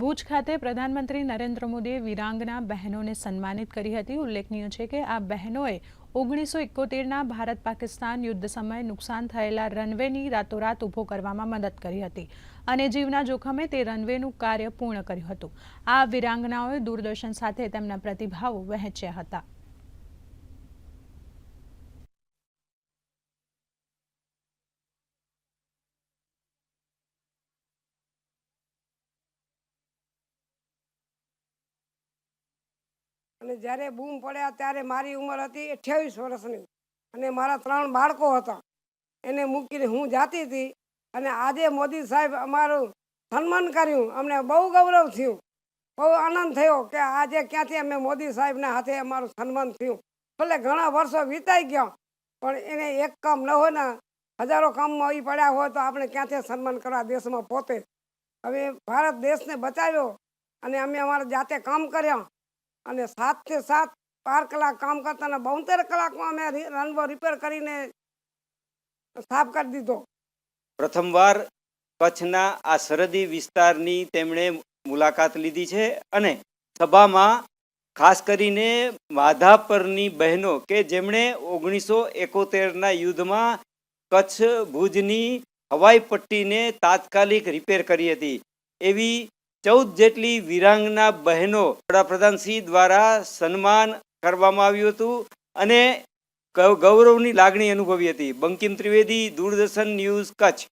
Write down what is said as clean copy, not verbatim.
ભુજ ખાતે પ્રધાનમંત્રી નરેન્દ્ર મોદીએ વીરાંગના બહેનોને સન્માનિત કરી હતી। ઉલ્લેખનીય છે કે આ બહેનોએ 1971ના ભારત પાકિસ્તાન યુદ્ધ સમયે નુકસાન થયેલા રનવેની રાતોરાત ઊભો કરવામાં મદદ કરી હતી અને જીવના જોખમે તે રનવેનું કાર્ય પૂર્ણ કર્યું હતું। આ વીરાંગનાઓએ દૂરદર્શન સાથે તેમના પ્રતિભાવો વહેંચ્યા હતા। અને જ્યારે બૂમ પડ્યા ત્યારે મારી ઉંમર હતી 28 વર્ષની અને મારા 3 બાળકો હતા। એને મૂકીને હું જાતી હતી અને આજે મોદી સાહેબ અમારું સન્માન કર્યું। અમને બહુ ગૌરવ થયું, બહુ આનંદ થયો કે આજે ક્યાંથી અમે મોદી સાહેબના હાથે અમારું સન્માન થયું। ભલે ઘણા વર્ષો વીતાઈ ગયા પણ એને એક કામ ન હોય ને હજારો કામમાં એ પડ્યા હોય તો આપણે ક્યાંથી સન્માન કરવા દેશમાં પોતે। હવે ભારત દેશને બચાવ્યો અને અમે અમારા જાતે કામ કર્યા અને 7 થી 7 12 કલાક કામ કરતા અને 72 કલાકમાં અમે રનવો રિપેર કરીને સાફ કરી દીધો। પ્રથમવાર કચ્છના આ સરહદી વિસ્તારની તેમણે મુલાકાત લીધી છે અને સભામાં ખાસ કરીને માધાપરની બહેનો કે જેમણે 1971ના યુદ્ધમાં કચ્છ ભુજની હવાઈ પટ્ટીને તાત્કાલિક રિપેર કરી હતી એવી 14 જેટલી વીરાંગના બહેનો વડાપ્રધાનશ્રી દ્વારા સન્માન કરવામાં આવ્યું હતું અને ગૌરવની લાગણી અનુભવી હતી। બંકિમ ત્રિવેદી, દૂરદર્શન ન્યૂઝ, કચ્છ।